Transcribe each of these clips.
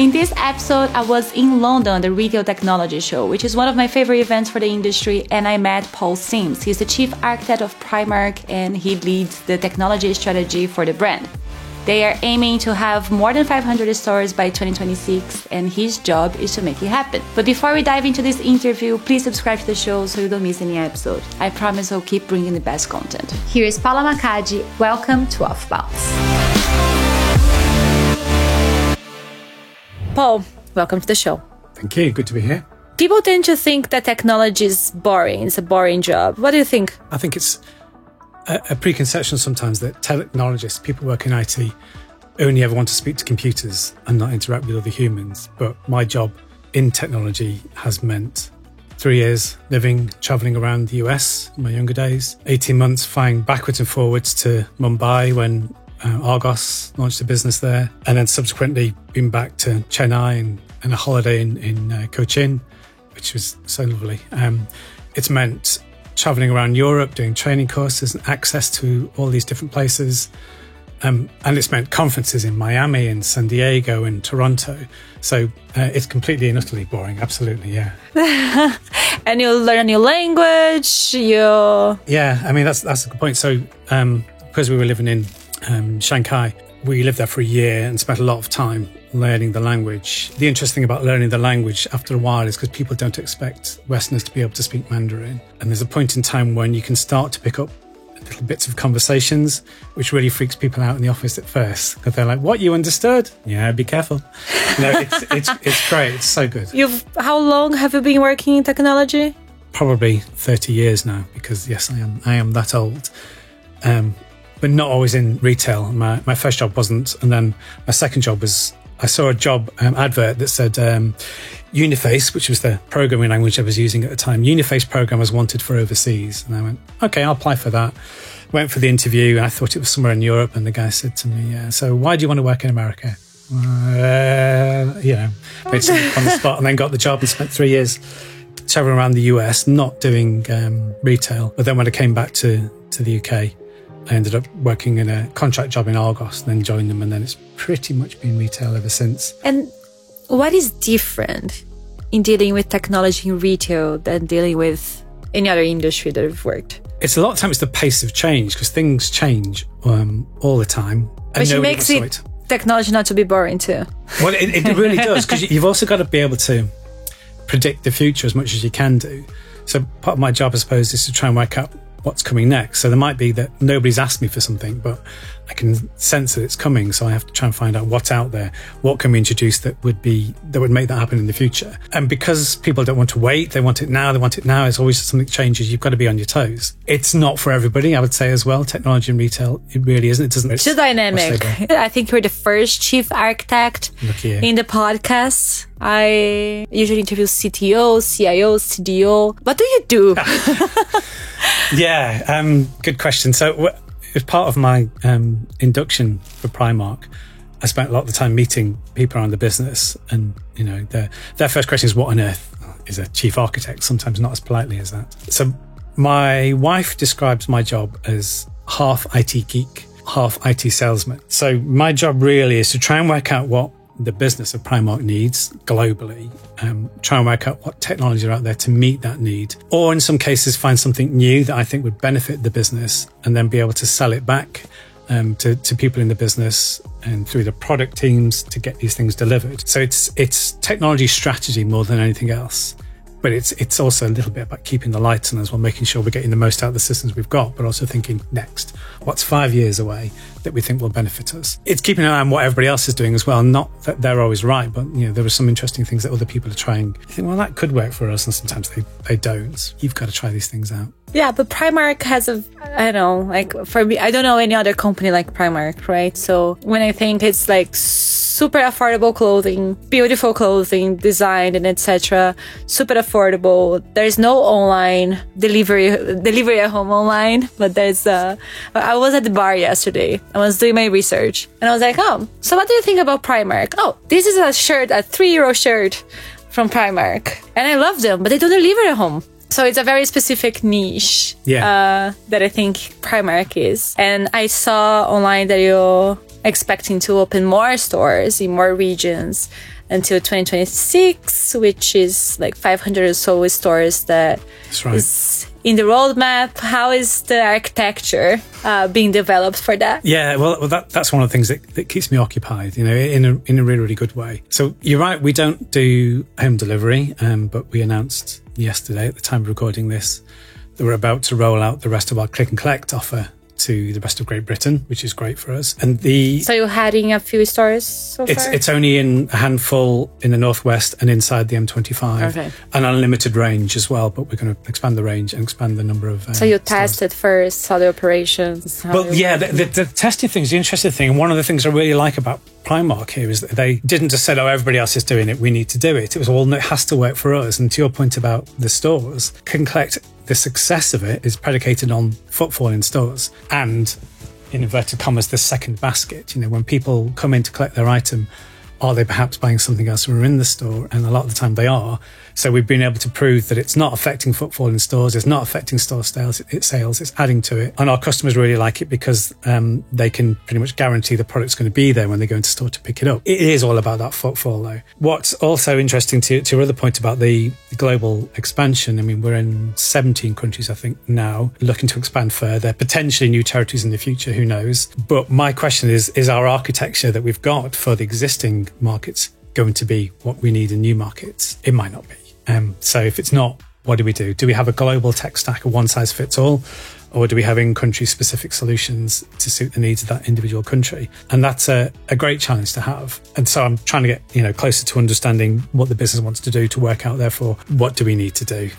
In this episode, I was in London, the Retail Technology Show, which is one of my favorite events for the industry, and I met Paul Sims. He's the chief architect of Primark, and he leads the technology strategy for the brand. They are aiming to have more than 500 stores by 2026, and his job is to make it happen. But before we dive into this interview, please subscribe to the show so you don't miss any episode. I promise I'll keep bringing the best content. Here is Paula Macadi. Welcome to Off Bounce. Paul, welcome to the show. Thank you. Good to be here. People tend to think that technology is boring. It's a boring job. What do you think? I think it's a preconception sometimes that technologists, people working in IT, only ever want to speak to computers and not interact with other humans. But my job in technology has meant 3 years traveling around the US in my younger days, 18 months flying backwards and forwards to Mumbai when Argos launched a business there, and then subsequently been back to Chennai and a holiday in Cochin, which was so lovely. It's meant traveling around Europe, doing training courses and access to all these different places. And it's meant conferences in Miami and San Diego and Toronto. So it's completely and utterly boring. Absolutely, yeah. And you learn a new language. Yeah, I mean, that's a good point. So because we were living in Shanghai, we lived there for a year and spent a lot of time learning the language. The interesting thing about learning the language after a while is because people don't expect Westerners to be able to speak Mandarin. And there's a point in time when you can start to pick up little bits of conversations, which really freaks people out in the office at first. Because they're like, what, you understood? Yeah, be careful. It's great. It's so good. How long have you been working in technology? Probably 30 years now, because yes, I am that old. But not always in retail. My first job wasn't. And then my second job was, I saw a job advert that said Uniface, which was the programming language I was using at the time. Uniface programmers wanted for overseas. And I went, okay, I'll apply for that. Went for the interview, and I thought it was somewhere in Europe. And the guy said to me, so why do you want to work in America? Made something on the spot, and then got the job and spent 3 years traveling around the US, not doing retail. But then when I came back to the UK, I ended up working in a contract job in Argos, and then joined them, and then it's pretty much been retail ever since. And what is different in dealing with technology in retail than dealing with any other industry that you've worked? It's a lot of times the pace of change, because things change all the time. Which makes technology not to be boring too. Well, it really does, because you've also got to be able to predict the future as much as you can do. So part of my job, I suppose, is to try and work out what's coming next. So there might be that nobody's asked me for something, but I can sense that it's coming. So I have to try and find out what's out there, what can we introduce that would make that happen in the future. And because people don't want to wait, they want it now. It's always something changes. You've got to be on your toes. It's not for everybody, I would say as well. Technology and retail, it really isn't. It doesn't. It's too dynamic. I think you're the first chief architect in the podcast. I usually interview CTOs, CIOs, CDO. What do you do? Yeah, good question. So as part of my induction for Primark, I spent a lot of the time meeting people around the business, and their first question is, what on earth is a chief architect? Sometimes not as politely as that. So my wife describes my job as half IT geek, half IT salesman. So my job really is to try and work out what the business of Primark needs globally, try and work out what technologies are out there to meet that need, or in some cases find something new that I think would benefit the business and then be able to sell it back to people in the business and through the product teams to get these things delivered. So it's technology strategy more than anything else. But it's also a little bit about keeping the lights on as well, making sure we're getting the most out of the systems we've got, but also thinking next, what's 5 years away that we think will benefit us. It's keeping an eye on what everybody else is doing as well. Not that they're always right, but there are some interesting things that other people are trying. You think, well, that could work for us, and sometimes they don't. You've got to try these things out. Yeah, but Primark has for me, I don't know any other company like Primark, right? So when I think it's like super affordable clothing, beautiful clothing, designed and etc., super affordable. There's no online delivery at home online, but there's I was at the bar yesterday. I was doing my research, and I was like, oh, so what do you think about Primark? Oh, this is a €3 shirt from Primark, and I love them, but they don't deliver at home. So it's a very specific niche that I think Primark is. And I saw online that you're expecting to open more stores in more regions until 2026, which is like 500 or so stores that is in the roadmap. How is the architecture being developed for that? Yeah, well, that's one of the things that keeps me occupied, in a really, really good way. So you're right, we don't do home delivery, but we announced yesterday at the time of recording this that we're about to roll out the rest of our click and collect offer to the rest of Great Britain, which is great for us. And so you're adding a few stores so far? It's only in a handful in the northwest and inside the M25. Okay. An unlimited range as well, but we're going to expand the range and expand the number of So you tested first, saw the operations? The testing thing is the interesting thing. And one of the things I really like about Primark here is that they didn't just say, everybody else is doing it, we need to do it. It was no, it has to work for us. And to your point about the stores, Click and Collect, the success of it is predicated on footfall in stores and, in inverted commas, the second basket. When people come in to collect their item, are they perhaps buying something else when we're in the store? And a lot of the time they are. So we've been able to prove that it's not affecting footfall in stores, it's not affecting store sales, it's adding to it. And our customers really like it because they can pretty much guarantee the product's going to be there when they go into store to pick it up. It is all about that footfall though. What's also interesting to your other point about the global expansion, I mean, we're in 17 countries, I think, now, looking to expand further, potentially new territories in the future, who knows? But my question is our architecture that we've got for the existing markets going to be what we need in new markets? It might not be. So if it's not, what do we do? Do we have a global tech stack, a one size fits all? Or do we have in-country specific solutions to suit the needs of that individual country? And that's a great challenge to have. And so I'm trying to get closer to understanding what the business wants to do to work out, therefore, what do we need to do?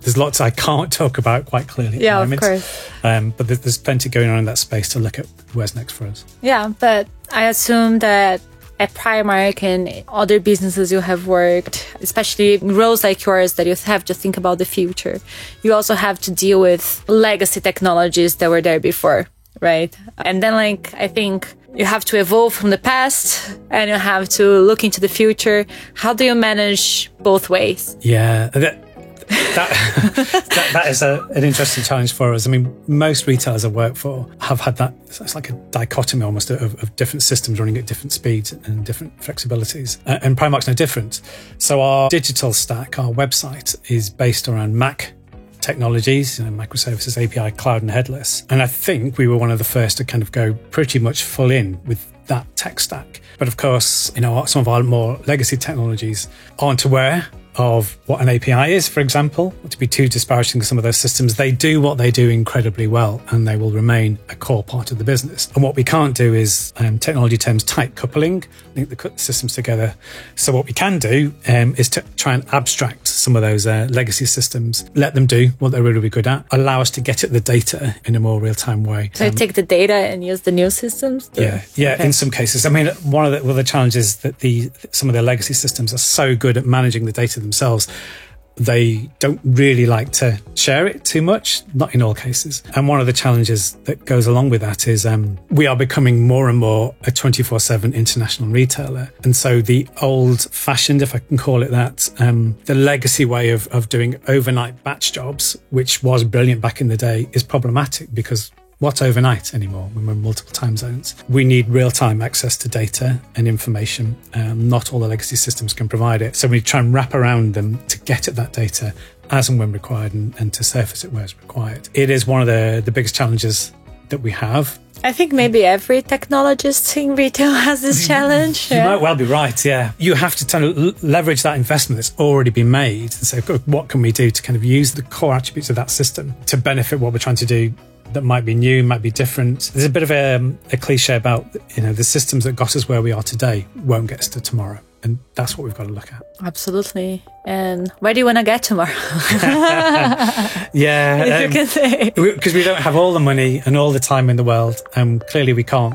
There's lots I can't talk about quite clearly at the moment. Of course. But there's plenty going on in that space to look at where's next for us. Yeah, but I assume that at Primark and other businesses you have worked, especially roles like yours that you have to think about the future, you also have to deal with legacy technologies that were there before, right? And then I think you have to evolve from the past and you have to look into the future. How do you manage both ways? Yeah, that is an interesting challenge for us. I mean, most retailers I work for have had that. It's like a dichotomy almost of different systems running at different speeds and different flexibilities. And Primark's no different. So our digital stack, our website, is based around Mac technologies, microservices, API, cloud and headless. And I think we were one of the first to kind of go pretty much full in with that tech stack. But of course, some of our more legacy technologies aren't aware of what an API is, for example. To be too disparaging to some of those systems, they do what they do incredibly well and they will remain a core part of the business. And what we can't do is, technology terms, tight coupling, link the systems together. So what we can do is to try and abstract some of those legacy systems, let them do what they're really, really good at, allow us to get at the data in a more real-time way. So you take the data and use the new systems? Yeah, okay. In some cases. I mean, one of the challenges that some of the legacy systems are so good at managing the data themselves, they don't really like to share it too much, not in all cases. And one of the challenges that goes along with that is we are becoming more and more a 24/7 international retailer. And so the old-fashioned, if I can call it that, the legacy way of doing overnight batch jobs, which was brilliant back in the day, is problematic because what's overnight anymore when we're in multiple time zones? We need real-time access to data and information. Not all the legacy systems can provide it. So we try and wrap around them to get at that data as and when required and to surface it where it's required. It is one of the biggest challenges that we have. I think maybe every technologist in retail has this challenge. You might well be right, yeah. You have to kind of leverage that investment that's already been made and say, what can we do to kind of use the core attributes of that system to benefit what we're trying to do that might be new, might be different. There's a bit of a cliche about, the systems that got us where we are today won't get us to tomorrow. And that's what we've got to look at. Absolutely. And where do you want to get tomorrow? Yeah. If you can say. Because we don't have all the money and all the time in the world. Clearly we can't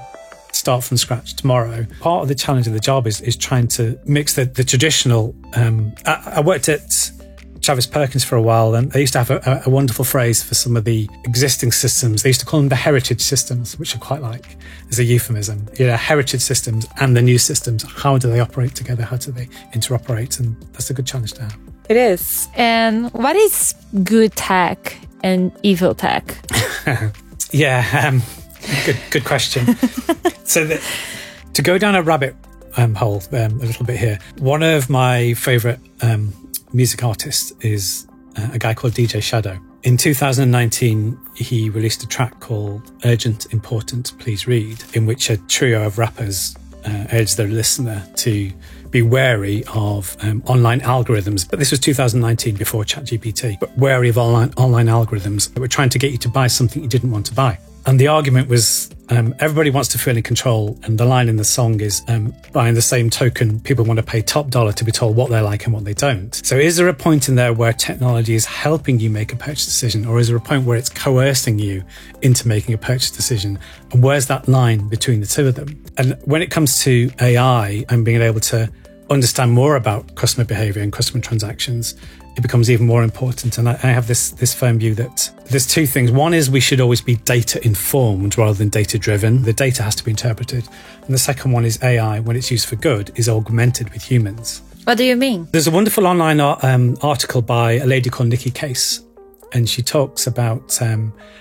start from scratch tomorrow. Part of the challenge of the job is trying to mix the traditional... I worked at Travis Perkins for a while, and they used to have a wonderful phrase for some of the existing systems. They used to call them the heritage systems, which I quite like as a euphemism. Heritage systems and the new systems. How do they operate together? How do they interoperate? And that's a good challenge to have. It is. And what is good tech and evil tech? Yeah, good question. So to go down a rabbit hole a little bit here, one of my favourite music artists is a guy called DJ Shadow. In 2019, he released a track called Urgent, Important, Please Read, in which a trio of rappers urged their listener to be wary of online algorithms. But this was 2019, before ChatGPT, but wary of online algorithms that were trying to get you to buy something you didn't want to buy. And the argument was everybody wants to feel in control. And the line in the song is, by the same token, people want to pay top dollar to be told what they like and what they don't. So is there a point in there where technology is helping you make a purchase decision? Or is there a point where it's coercing you into making a purchase decision? And where's that line between the two of them? And when it comes to AI and being able to understand more about customer behavior and customer transactions, it becomes even more important. And I have this firm view that there's two things. One is we should always be data informed rather than data driven. The data has to be interpreted. And the second one is AI, when it's used for good, is augmented with humans. What do you mean? There's a wonderful online article by a lady called Nikki Case. And she talks about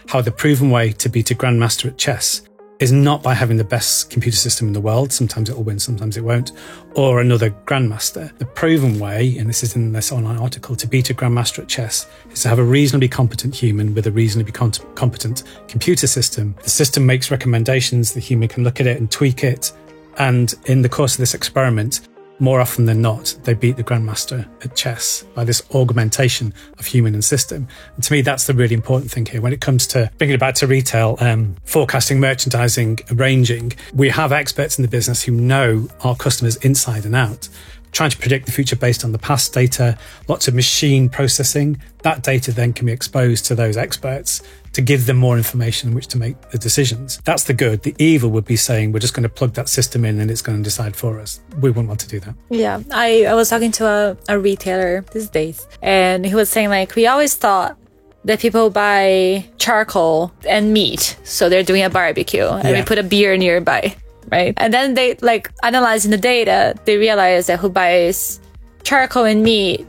how the proven way to beat a grandmaster at chess is not by having the best computer system in the world. Sometimes it will win, sometimes it won't. Or another grandmaster. The proven way, and this is in this online article, to beat a grandmaster at chess is to have a reasonably competent human with a reasonably competent computer system. The system makes recommendations, the human can look at it and tweak it. And in the course of this experiment, more often than not, they beat the grandmaster at chess by this augmentation of human and system. And to me, that's the really important thing here. When it comes to bringing it back to retail, forecasting, merchandising, arranging, we have experts in the business who know our customers inside and out, trying to predict the future based on the past data, lots of machine processing. That data then can be exposed to those experts to give them more information in which to make the decisions. That's the good. The evil would be saying we're just going to plug that system in and it's going to decide for us. We wouldn't want to do that. Yeah, I was talking to a retailer these days, and he was saying, like, we always thought that people buy charcoal and meat, so they're doing a barbecue, and we put a beer nearby, right? And then they, like, analyzing the data, they realize that who buys charcoal and meat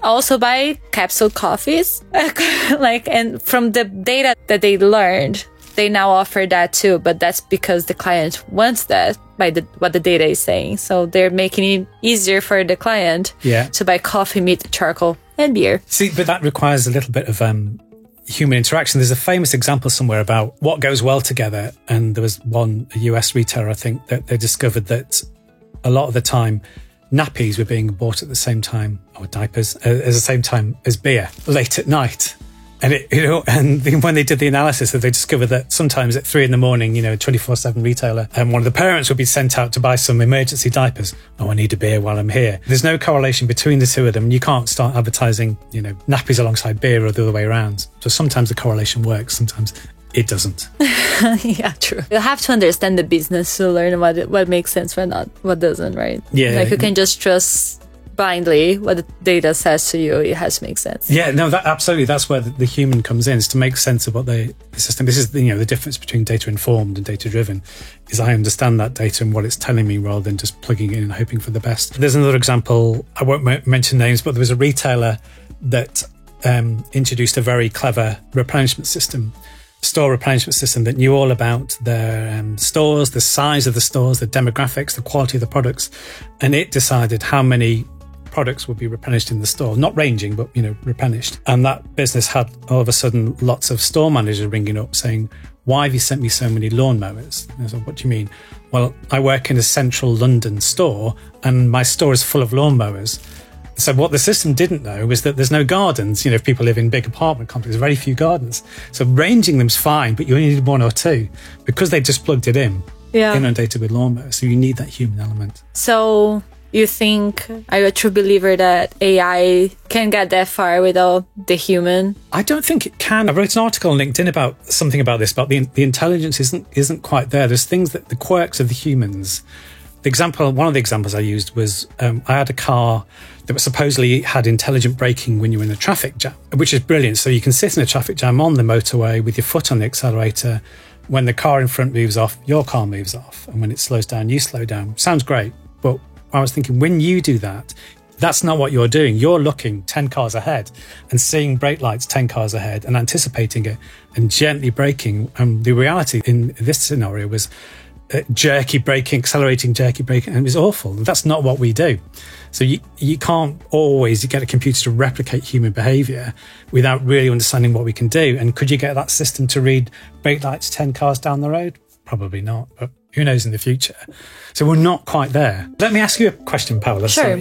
also buy capsule coffees. Like, and from the data that they learned, they now offer that too, but that's because the client wants that by what the data is saying. So they're making it easier for the client to buy coffee, meat, charcoal, and beer. See, but that requires a little bit of human interaction. There's a famous example somewhere about what goes well together. And there was a US retailer, I think, that they discovered that a lot of the time, nappies were being bought at the same time, or diapers, at the same time as beer, late at night. And and when they did the analysis, they discovered that sometimes at 3 a.m, 24/7 retailer, and one of the parents would be sent out to buy some emergency diapers. Oh, I need a beer while I'm here. There's no correlation between the two of them. You can't start advertising, nappies alongside beer or the other way around. So sometimes the correlation works, sometimes it doesn't. Yeah, true. You have to understand the business to learn what makes sense or not, what doesn't, right? Yeah. Like, you can just trust blindly what the data says to you. It has to make sense. Yeah, no, absolutely. That's where the human comes in, is to make sense of what the system. This is the difference between data informed and data driven, is I understand that data and what it's telling me rather than just plugging it in and hoping for the best. There's another example. I won't mention names, but there was a retailer that introduced a very clever replenishment system, store replenishment system, that knew all about their stores, the size of the stores, the demographics, the quality of the products, and it decided how many products would be replenished in the store, not ranging, but replenished. And that business had all of a sudden lots of store managers ringing up saying, "Why have you sent me so many lawnmowers?" And I said, "What do you mean?" "Well, I work in a central London store and my store is full of lawnmowers." So what the system didn't know was that there's no gardens. If people live in big apartment complexes, very few gardens. So ranging them's fine, but you only need one or two because they just plugged it in, inundated with lawnmowers. So you need that human element. So you think, are you a true believer that AI can get that far without the human? I don't think it can. I wrote an article on LinkedIn about something about this, but the intelligence isn't quite there. There's things that the quirks of the humans. One of the examples I used was I had a car that supposedly had intelligent braking when you're in a traffic jam, which is brilliant. So you can sit in a traffic jam on the motorway with your foot on the accelerator. When the car in front moves off, your car moves off. And when it slows down, you slow down. Sounds great. But I was thinking, when you do that, That's not what you're doing. You're looking 10 cars ahead and seeing brake lights 10 cars ahead and anticipating it and gently braking. And the reality in this scenario was jerky braking, accelerating jerky braking, and it was awful. That's not what we do. So you can't always get a computer to replicate human behavior without really understanding what we can do. And could you get that system to read brake lights 10 cars down the road? Probably not, but who knows in the future. So we're not quite there. Let me ask you a question, Paola. Sure.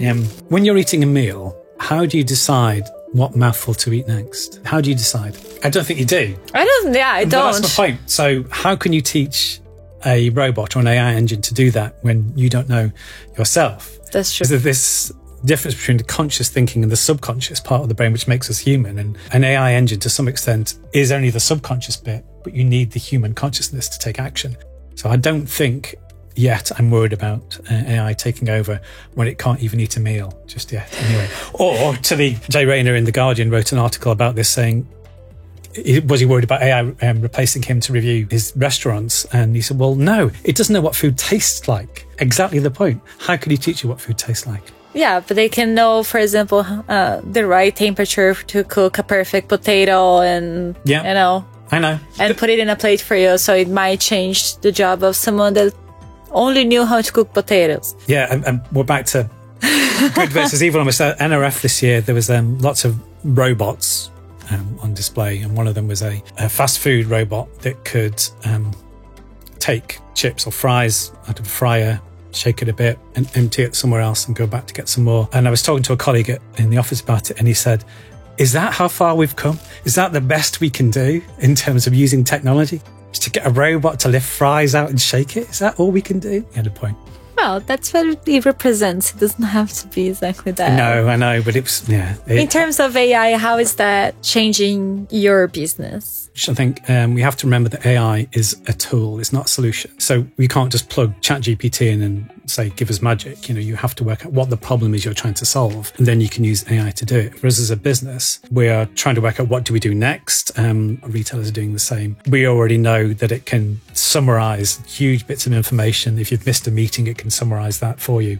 When you're eating a meal, how do you decide what mouthful to eat next? How do you decide? I don't think you do. I don't. Well, that's my point. So how can you teach a robot or an AI engine to do that when you don't know yourself? That's true. There's this difference between the conscious thinking and the subconscious part of the brain, which makes us human. And an AI engine, to some extent, is only the subconscious bit, but you need the human consciousness to take action. So I don't think yet I'm worried about AI taking over when it can't even eat a meal just yet. Anyway, or Jay Rayner in The Guardian wrote an article about this saying, was he worried about AI replacing him to review his restaurants? And he said, well, no, it doesn't know what food tastes like. Exactly the point. How could he teach you what food tastes like? Yeah, but they can know, for example, the right temperature to cook a perfect potato and, I know. And put it in a plate for you. So it might change the job of someone that only knew how to cook potatoes. Yeah, and we're back to good versus evil. Almost at NRF this year, there was lots of robots on display, and one of them was a fast food robot that could take chips or fries out of a fryer, shake it a bit and empty it somewhere else and go back to get some more. And I was talking to a colleague in the office about it, and he said, is that how far we've come? Is that the best we can do in terms of using technology? Just to get a robot to lift fries out and shake it? Is that all we can do? He had a point. Well, that's what it represents. It doesn't have to be exactly that. No, I know, but it's, yeah. In terms of AI, how is that changing your business? I think we have to remember that AI is a tool, it's not a solution. So we can't just plug ChatGPT in and say, give us magic. You have to work out what the problem is you're trying to solve, and then you can use AI to do it. For us as a business, we are trying to work out what do we do next. Retailers are doing the same. We already know that it can summarize huge bits of information. If you've missed a meeting, it can summarize that for you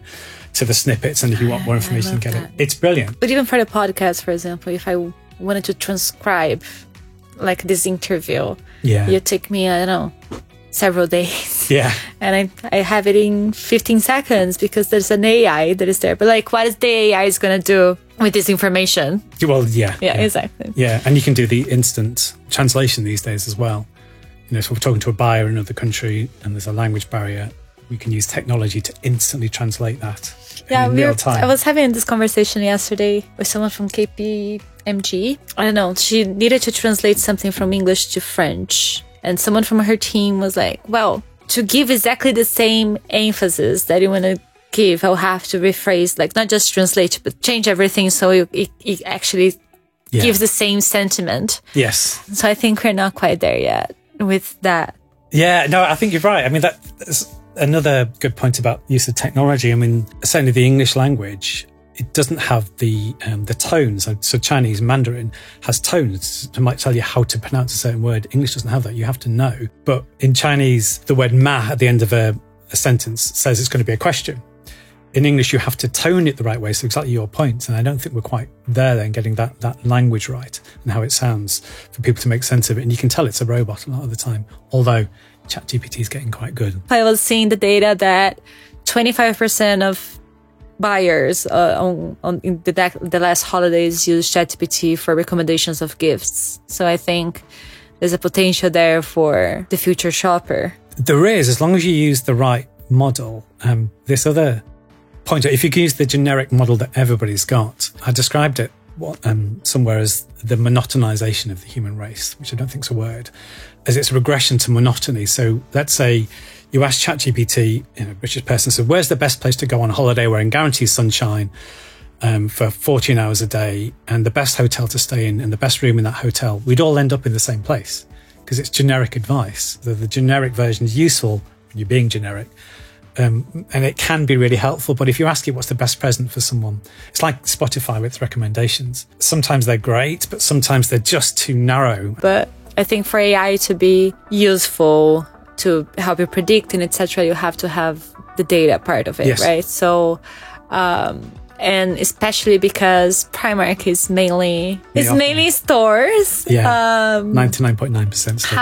to the snippets. And if you want more information, get it. It's brilliant. But even for the podcast, for example, if I wanted to transcribe like this interview, you take me, I don't know, several days. Yeah. And I have it in 15 seconds because there's an AI that is there. But like, what is the AI is going to do with this information? Well, yeah. Yeah, exactly. Yeah. And you can do the instant translation these days as well. So if we're talking to a buyer in another country and there's a language barrier, we can use technology to instantly translate that in real time. I was having this conversation yesterday with someone from KPMG. I don't know, she needed to translate something from English to French. And someone from her team was like, well, to give exactly the same emphasis that you want to give, I'll have to rephrase, like not just translate, but change everything so it actually gives the same sentiment. Yes. So I think we're not quite there yet with that. Yeah, no, I think you're right. I mean, that's another good point about use of technology. I mean, certainly the English language, it doesn't have the tones. So Chinese Mandarin has tones. It might tell you how to pronounce a certain word. English doesn't have that. You have to know. But in Chinese, the word ma at the end of a sentence says it's going to be a question. In English, you have to tone it the right way. So exactly your point. And I don't think we're quite there then, getting that language right and how it sounds for people to make sense of it. And you can tell it's a robot a lot of the time, although ChatGPT is getting quite good. I was seeing the data that 25% of buyers in the last holidays use ChatGPT for recommendations of gifts. So I think there's a potential there for the future shopper. There is, as long as you use the right model. This other point, if you can use the generic model that everybody's got, I described it somewhere as the monotonization of the human race, which I don't think is a word, as it's a regression to monotony. So let's say you ask ChatGPT, a British person, so where's the best place to go on holiday wearing guaranteed sunshine for 14 hours a day and the best hotel to stay in and the best room in that hotel? We'd all end up in the same place because it's generic advice. The generic version is useful when you're being generic. And it can be really helpful. But if you ask it what's the best present for someone, it's like Spotify with its recommendations. Sometimes they're great, but sometimes they're just too narrow. But I think for AI to be useful, to help you predict and etc., you have to have the data part of it, yes. Right? So And especially because Primark is mainly stores. Yeah, 99.9% stores.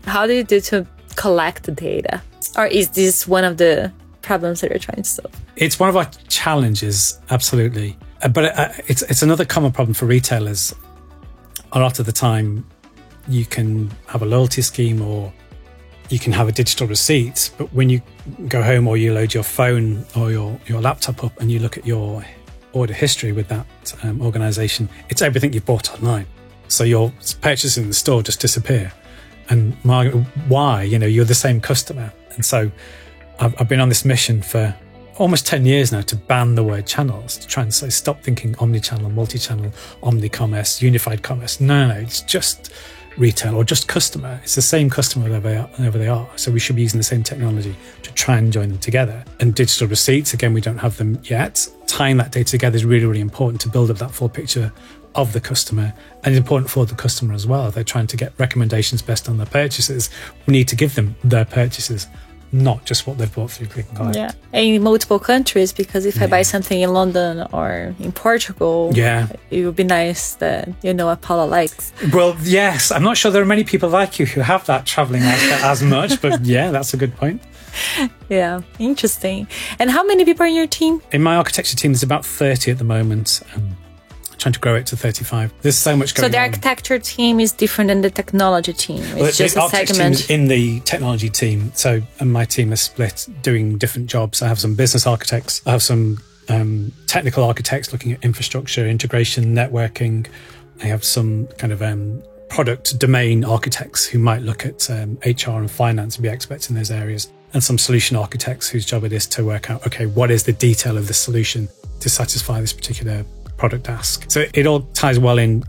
How do you do to collect the data? Or is this one of the problems that you're trying to solve? It's one of our challenges, absolutely. But it's another common problem for retailers. A lot of the time, you can have a loyalty scheme or you can have a digital receipt, but when you go home or you load your phone or your laptop up and you look at your order history with that organisation, it's everything you've bought online. So your purchases in the store just disappear. And why? You're the same customer. And so I've been on this mission for almost 10 years now to ban the word channels, to try and say, stop thinking omni-channel, multi-channel, omni-commerce, unified commerce. No, it's just retail or just customer. It's the same customer wherever they are. So we should be using the same technology to try and join them together. And digital receipts, again, we don't have them yet. Tying that data together is really, really important to build up that full picture of the customer, and it's important for the customer as well. They're trying to get recommendations based on their purchases. We need to give them their purchases, not just what they've bought through Click and Collect. Yeah, in multiple countries, because if I buy something in London or in Portugal, it would be nice that what Paula likes. Well, yes, I'm not sure there are many people like you who have that traveling as much, but yeah, that's a good point. Yeah, interesting. And how many people are in your team? In my architecture team, there's about 30 at the moment. Trying to grow it to 35. There's so much going on. So the architecture team is different than the technology team. It's just a segment in the technology team. So and my team is split doing different jobs. I have some business architects. I have some technical architects looking at infrastructure, integration, networking. I have some kind of product domain architects who might look at HR and finance and be experts in those areas. And some solution architects whose job it is to work out, okay, what is the detail of the solution to satisfy this particular product ask. So it all ties well in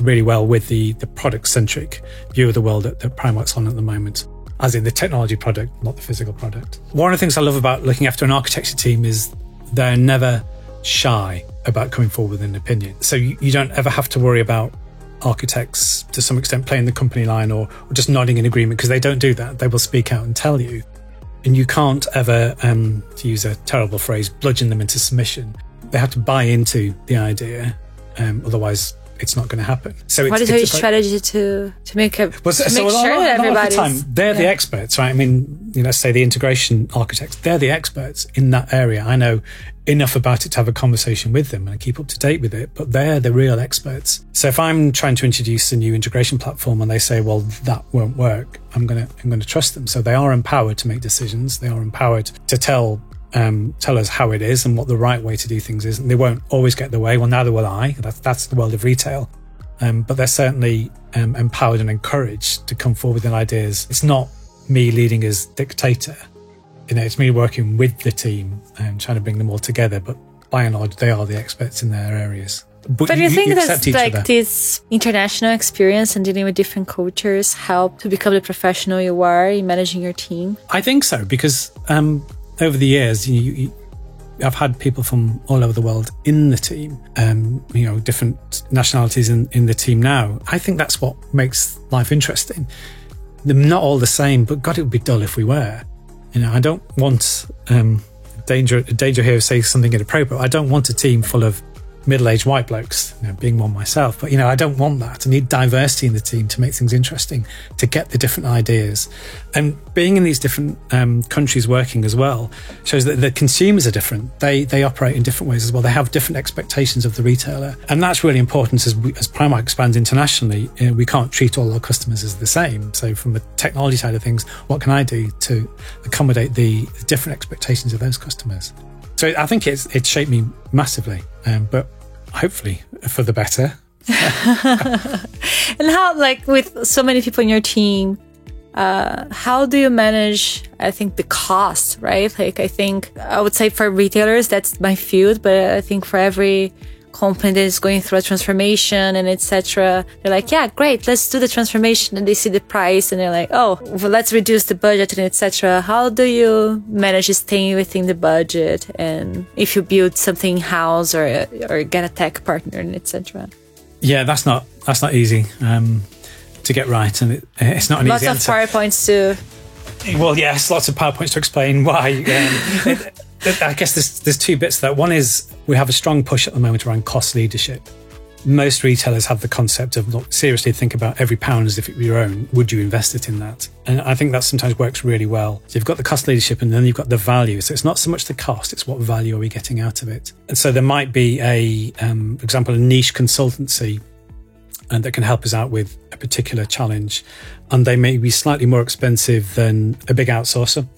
really well with the product-centric view of the world that Primark's on at the moment, as in the technology product, not the physical product. One of the things I love about looking after an architecture team is they're never shy about coming forward with an opinion. So you don't ever have to worry about architects to some extent playing the company line or just nodding in agreement, because they don't do that. They will speak out and tell you. And you can't ever, to use a terrible phrase, bludgeon them into submission. They have to buy into the idea, otherwise it's not going to happen. So what is your strategy to make sure that everybody? They're the experts, right? I mean, let's say the integration architects, they're the experts in that area. I know enough about it to have a conversation with them and I keep up to date with it, but they're the real experts. So if I'm trying to introduce a new integration platform and they say, well, that won't work, I'm going to trust them. So they are empowered to make decisions. They are empowered to tell us how it is and what the right way to do things is, and they won't always get their way. Well, neither will I. That's the world of retail. But they're certainly empowered and encouraged to come forward with ideas. It's not me leading as dictator. It's me working with the team and trying to bring them all together. But by and large, they are the experts in their areas. But you think that like this international experience and dealing with different cultures help to become the professional you are in managing your team? I think so, because over the years, I've had people from all over the world in the team, different nationalities in the team now. I think that's what makes life interesting. They're not all the same, but God, it would be dull if we were. I don't want danger here of saying something inappropriate. I don't want a team full of middle-aged white blokes, being one myself. But, I don't want that. I need diversity in the team to make things interesting, to get the different ideas. And being in these different countries working as well shows that the consumers are different. They operate in different ways as well. They have different expectations of the retailer. And that's really important as Primark expands internationally. We can't treat all our customers as the same. So from the technology side of things, what can I do to accommodate the different expectations of those customers? So I think it's shaped me massively, but hopefully for the better. And how, like with so many people in your team, how do you manage, I think, the cost, right? Like, I think I would say for retailers, that's my field, but I think for every company that is going through a transformation and etc., they're like, yeah, great, let's do the transformation. And they see the price and they're like, oh, well, let's reduce the budget and etc. How do you manage staying within the budget, and if you build something in-house or get a tech partner and etc.? Yeah, that's not easy to get right, and it's not an easy answer. Lots of PowerPoints too. Well, yes, lots of PowerPoints to explain why. I guess there's two bits to that. One is we have a strong push at the moment around cost leadership. Most retailers have the concept of, look, seriously think about every pound as if it were your own. Would you invest it in that? And I think that sometimes works really well. So you've got the cost leadership and then you've got the value. So it's not so much the cost, it's what value are we getting out of it. And so there might be for example, a niche consultancy and that can help us out with a particular challenge. And they may be slightly more expensive than a big outsourcer.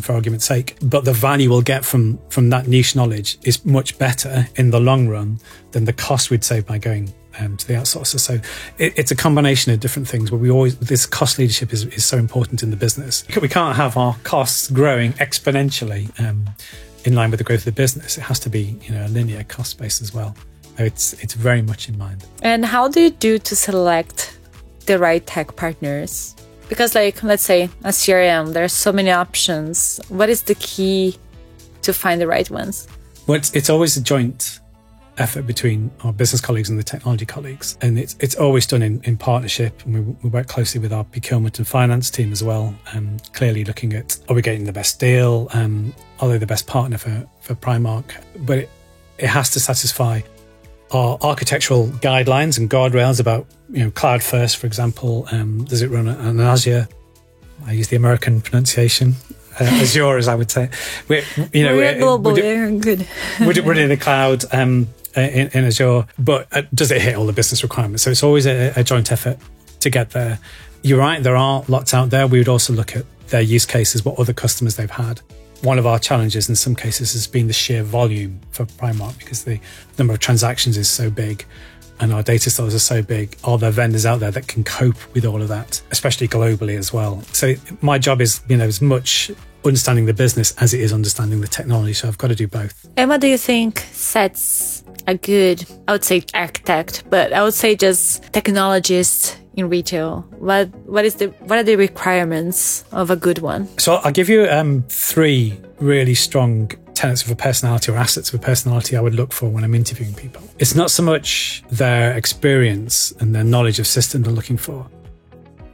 For argument's sake, but the value we'll get from that niche knowledge is much better in the long run than the cost we'd save by going to the outsourcer. So it's a combination of different things, but this cost leadership is so important in the business. We can't have our costs growing exponentially in line with the growth of the business. It has to be a linear cost base as well. It's very much in mind. And how do you do to select the right tech partners? Because let's say a CRM, there are so many options. What is the key to find the right ones? Well, it's always a joint effort between our business colleagues and the technology colleagues. And it's always done in partnership. And we work closely with our procurement and finance team as well. Clearly looking at, are we getting the best deal? Are they the best partner for Primark? But it has to satisfy our architectural guidelines and guardrails about, cloud first, for example. Does it run on Azure? I use the American pronunciation, Azure, as I would say. We're global. We're good. Would it run in the cloud in Azure? But does it hit all the business requirements? So it's always a joint effort to get there. You're right, there are lots out there. We would also look at their use cases, what other customers they've had. One of our challenges in some cases has been the sheer volume for Primark because the number of transactions is so big and our data stores are so big. Are there vendors out there that can cope with all of that, especially globally as well? So my job is, as much understanding the business as it is understanding the technology. So I've got to do both. And what do you think sets a good, I would say architect, but I would say just technologist in retail? What are the requirements of a good one? So I'll give you 3 really strong tenets of a personality or assets of a personality I would look for when I'm interviewing people. It's not so much their experience and their knowledge of systems I'm looking for.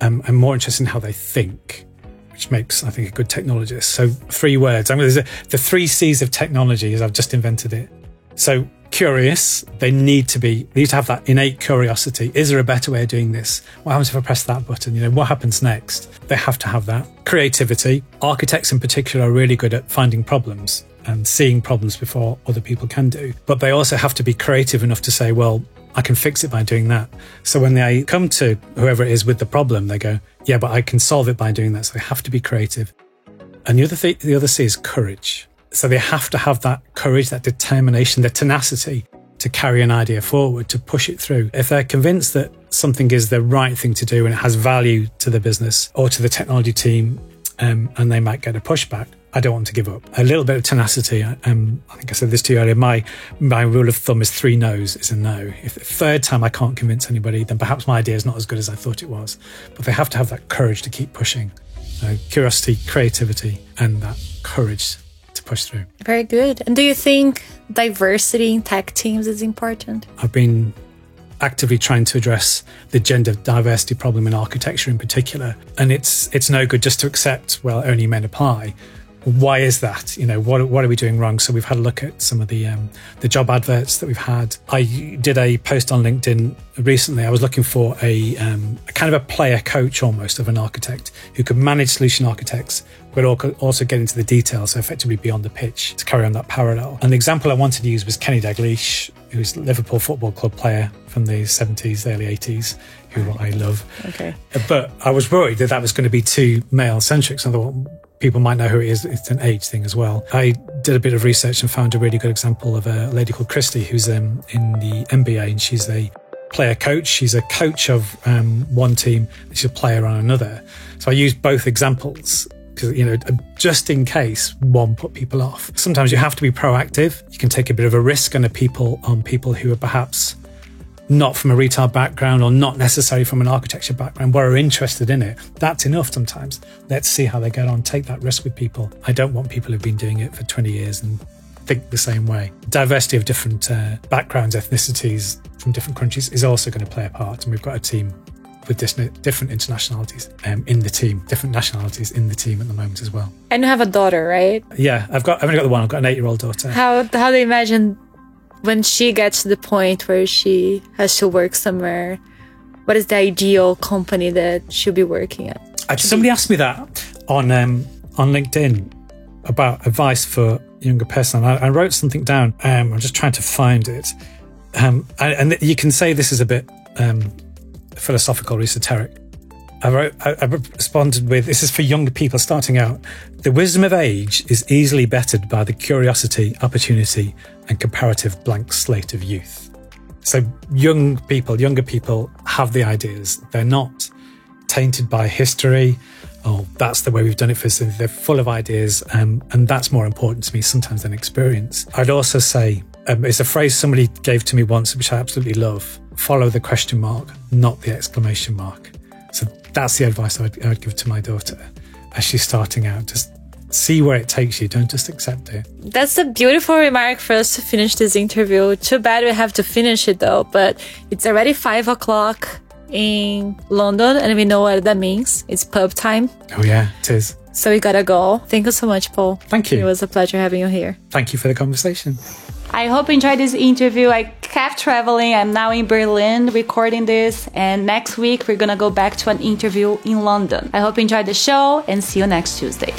I'm more interested in how they think, which makes, I think, a good technologist. So 3 words. There's the 3 C's of technology as I've just invented it. So curious, they need to have that innate curiosity. Is there a better way of doing this? What happens if I press that button? What happens next? They have to have that. Creativity. Architects in particular are really good at finding problems and seeing problems before other people can do. But they also have to be creative enough to say, well, I can fix it by doing that. So when they come to whoever it is with the problem, they go, yeah, but I can solve it by doing that. So they have to be creative. And the other C is courage. So they have to have that courage, that determination, the tenacity to carry an idea forward, to push it through. If they're convinced that something is the right thing to do and it has value to the business or to the technology team, and they might get a pushback, I don't want to give up. A little bit of tenacity. I think I said this to you earlier. My rule of thumb is 3 no's is a no. If the 3rd time I can't convince anybody, then perhaps my idea is not as good as I thought it was. But they have to have that courage to keep pushing. Curiosity, creativity, and that courage to push through. Very good. And do you think diversity in tech teams is important? I've been actively trying to address the gender diversity problem in architecture in particular. And it's no good just to accept, well, only men apply. Why is that? What are we doing wrong? So we've had a look at some of the job adverts that we've had. I did a post on LinkedIn recently. I was looking for a kind of a player coach almost of an architect who could manage solution architects, but also get into the details, so effectively be on the pitch to carry on that parallel. And the example I wanted to use was Kenny Dalglish, who's a Liverpool Football Club player from the 70s, early 80s, who I love. Okay. But I was worried that was going to be too male-centric. So I thought, people might know who it is. It's an age thing as well. I did a bit of research and found a really good example of a lady called Christy, who's in the NBA, and she's a player coach. She's a coach of one team, and she's a player on another. So I used both examples because, just in case one put people off. Sometimes you have to be proactive. You can take a bit of a risk on people who are perhaps not from a retail background or not necessarily from an architecture background, but are interested in it. That's enough sometimes. Let's see how they get on. Take that risk with people. I don't want people who've been doing it for 20 years and think the same way. Diversity of different backgrounds, ethnicities from different countries is also going to play a part. And we've got a team with different internationalities in the team, different nationalities in the team at the moment as well. And you have a daughter, right? Yeah, I've only got the one. I've got an 8-year-old daughter. How do you imagine when she gets to the point where she has to work somewhere? What is the ideal company that she'll be working at? Somebody asked me that on LinkedIn about advice for younger person. I wrote something down. I'm just trying to find it. And you can say this is a bit philosophical or esoteric. I responded with, this is for younger people starting out. The wisdom of age is easily bettered by the curiosity, opportunity, and comparative blank slate of youth. So younger people have the ideas. They're not tainted by history. Oh, that's the way we've done it for them. They're full of ideas, and that's more important to me sometimes than experience. I'd also say, it's a phrase somebody gave to me once, which I absolutely love. Follow the question mark, not the exclamation mark. So that's the advice I would give to my daughter as she's starting out. Just see where it takes you. Don't just accept it. That's a beautiful remark for us to finish this interview. Too bad we have to finish it though, but it's already 5:00 in London and we know what that means. It's pub time. Oh yeah, it is. So we gotta go. Thank you so much, Paul. Thank you. It was a pleasure having you here. Thank you for the conversation. I hope you enjoyed this interview. I kept traveling. I'm now in Berlin recording this. And next week, we're going to go back to an interview in London. I hope you enjoyed the show and see you next Tuesday.